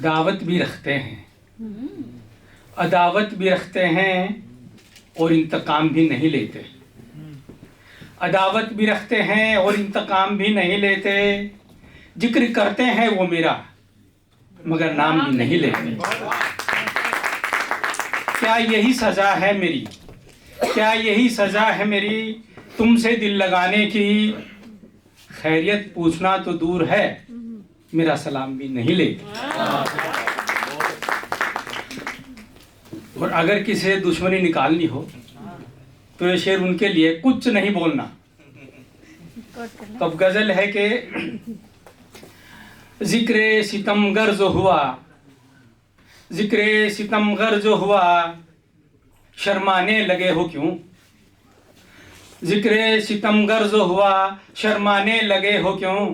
दावत भी रखते हैं, अदावत भी रखते हैं और इंतकाम भी नहीं लेते। अदावत भी रखते हैं और इंतकाम भी नहीं लेते। जिक्र करते हैं वो मेरा मगर नाम भी नहीं लेते। क्या यही सजा है मेरी, क्या यही सजा है मेरी तुमसे दिल लगाने की? खैरियत पूछना तो दूर है, मेरा सलाम भी नहीं लेते। और अगर किसी से दुश्मनी निकालनी हो तो ये शेर उनके लिए, कुछ नहीं बोलना। तब गजल है कि जिक्रे सितमगर जो हुआ, जिक्रे सितमगर जो हुआ, शर्माने लगे हो क्यों? जिक्रे सितमगर जो हुआ, शर्माने लगे हो क्यों?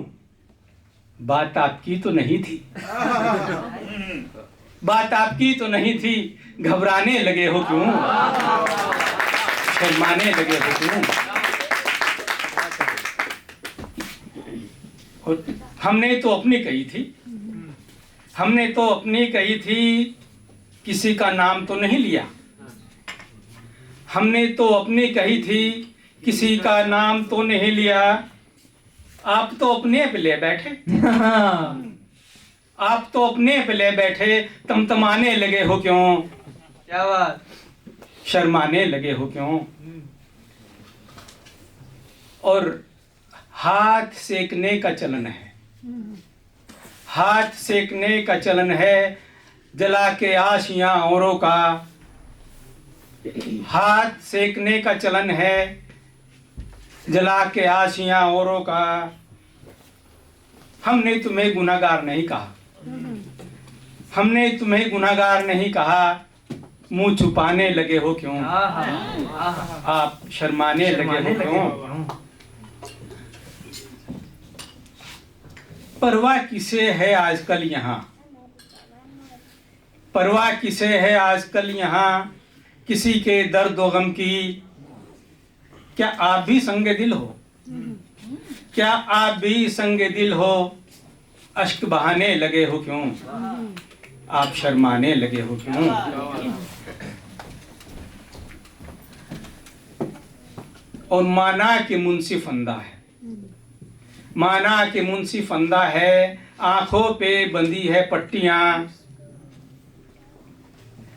बात आपकी तो नहीं थी, बात आपकी तो नहीं थी, घबराने लगे हो क्यों? शर्माने लगे हो क्यों? और हमने तो अपनी कही थी, हमने तो अपनी कही थी, किसी का नाम तो नहीं लिया। हमने तो अपनी कही थी, किसी का नाम तो नहीं लिया। आप तो अपने पे ले बैठे, आप तो अपने पे ले बैठे, तमतमाने लगे हो क्यों? क्या बात, शर्माने लगे हो क्यों? और हाथ सेकने का चलन है, हाथ सेकने का चलन है, जला के आशियां औरों का। हाथ सेकने का चलन है, जला के आशियां औरों का। हमने तुम्हें गुनाहगार नहीं कहा, हमने तुम्हें गुनाहगार नहीं कहा, मुंह छुपाने लगे हो क्यों? आप शर्माने लगे हो क्यों? परवाह किसे है आजकल यहाँ, परवाह किसे है आजकल यहाँ, किसी के दर्द व गम की? क्या आप भी संगे दिल हो, क्या आप भी संगे दिल हो? अश्क बहाने लगे हो क्यों? आप शर्माने लगे हो क्यों? और माना कि मुंशी फंदा है, माना कि मुंशी फंदा है, आंखों पे बंधी है पट्टियां,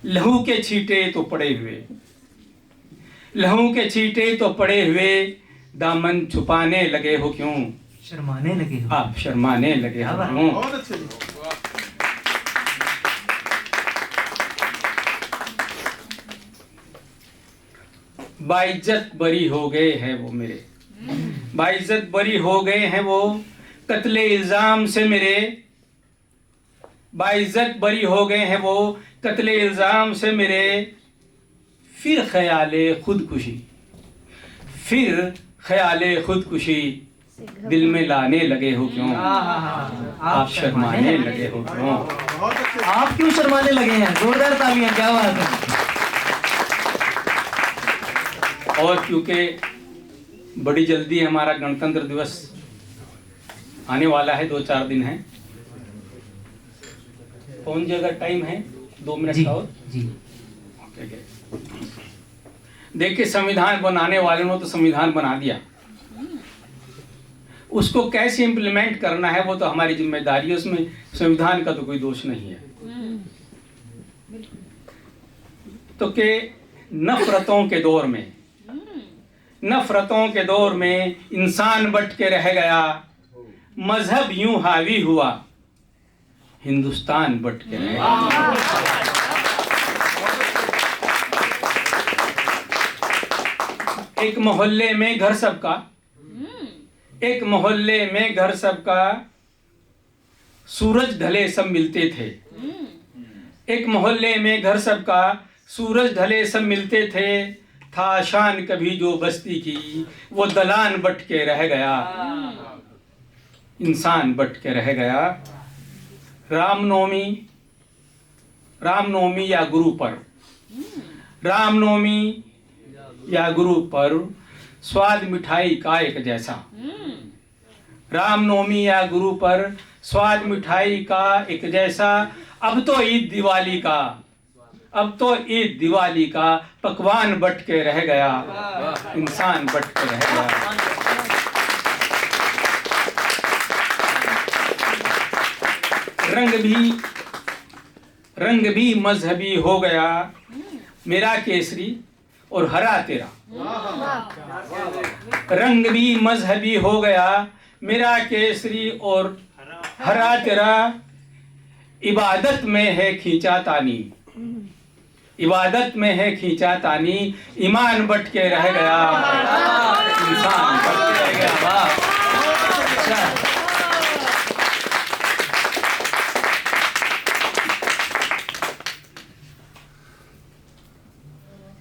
लहू के छींटे तो पड़े हुए, लहू के छींटे तो पड़े हुए, दामन छुपाने लगे हो क्यों? शर्माने लगे हो। आप शर्माने लगे हो क्यों? बहुत अच्छे। बाइज्जत बरी हो गए हैं वो मेरे, बाइज्जत बरी हो गए हैं वो, कत्ले इल्जाम से मेरे। बाइज्जत बरी हो गए हैं वो, कत्ले इल्जाम से मेरे। फिर ख्याले खुदकुशी, फिर ख्याले खुदकुशी, दिल में लाने लगे हो क्यों? आप शर्माने लगे हो क्यों? बहुत अच्छे। आप क्यों शर्माने लगे हैं? जोरदार तालियां, क्या बात है। और क्योंकि बड़ी जल्दी हमारा गणतंत्र दिवस आने वाला है, 2-4 दिन है। कौन जी अगर टाइम है 2 मिनट जी का और? जी। देखिए, संविधान बनाने वालों ने तो संविधान बना दिया, उसको कैसे इम्प्लीमेंट करना है वो तो हमारी जिम्मेदारी है, उसमें संविधान का तो कोई दोष नहीं है। तो के नफरतों के दौर में, नफरतों के दौर में इंसान बट के रह गया, मजहब यूं हावी हुआ, हिंदुस्तान बट के रह गया। एक मोहल्ले में घर सबका, एक मोहल्ले में घर सबका, सूरज ढले सब मिलते थे। एक मोहल्ले में घर सबका, सूरज ढले सब मिलते थे। था शान कभी जो बस्ती की, वो दलान बट के रह गया, इंसान बट के रह गया। रामनवमी, रामनवमी या गुरु पर्व, रामनवमी या गुरु पर्व, स्वाद मिठाई का एक जैसा। रामनवमी या गुरु पर स्वाद मिठाई का एक जैसा, अब तो ईद दिवाली का पकवान बट के रह गया, इंसान बट के रह गया। रंग भी मजहबी हो गया, मेरा केसरी और हरा तेरा। रंग भी मजहबी हो गया, मेरा केसरी और हरा तेरा। इबादत में है खींचातानी, ईमान बट के रह गया, इंसान बट के रह गया। वाह, अच्छा।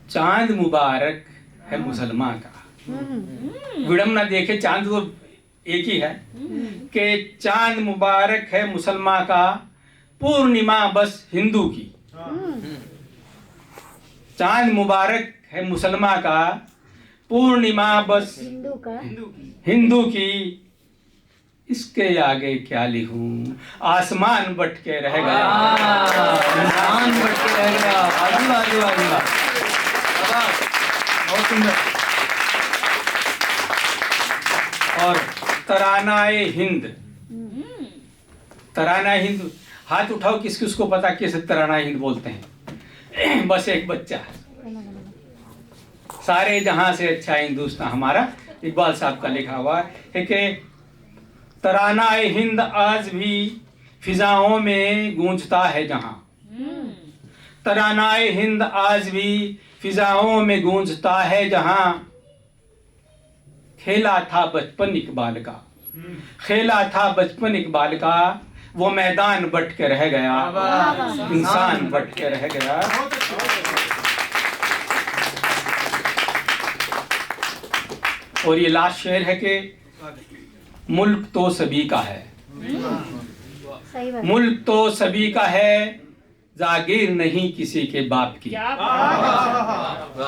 चांद मुबारक है मुसलमान का। विडम ना देखे, चांद तो एक ही है कि चांद मुबारक है मुसलमान का, पूर्णिमा बस हिंदू की। चांद मुबारक है मुसलमान का, पूर्णिमा बस हिंदू की। इसके आगे क्या लिखूं, आसमान बट के रह गया, इंसान बट के रह गया। वाह वाह वाह वाह, बहुत सुंदर। और तरानाए हिंद, हाथ उठाओ किसको उसको पता कैसे तरानाए हिंद बोलते हैं। बस एक बच्चा, सारे जहां से अच्छा हिंदुस्तान हमारा, इकबाल साहब का लिखा हुआ है कि तरानाए हिंद आज भी फिजाओं में गूंजता है जहां। तरानाए हिंद आज भी फिजाओं में गूंजता है जहां। खेला था बचपन इकबाल का, वो मैदान बट के रह गया, इंसान बट के रह गया। और ये लास्ट शेर है कि मुल्क तो सभी का है, मुल्क तो सभी का है, जागीर नहीं किसी के बाप की।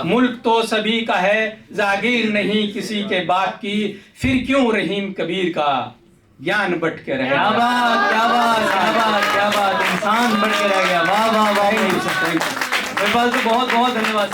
मुल्क तो सभी का है, जागीर नहीं किसी के बाप की। फिर क्यों रहीम कबीर का ज्ञान बट के रह गया। क्या बात, क्या बात, क्या बात, क्या बात, इंसान बट के रह गया। वाह वाह वाह, इकबाल तो बहुत बहुत धन्यवाद।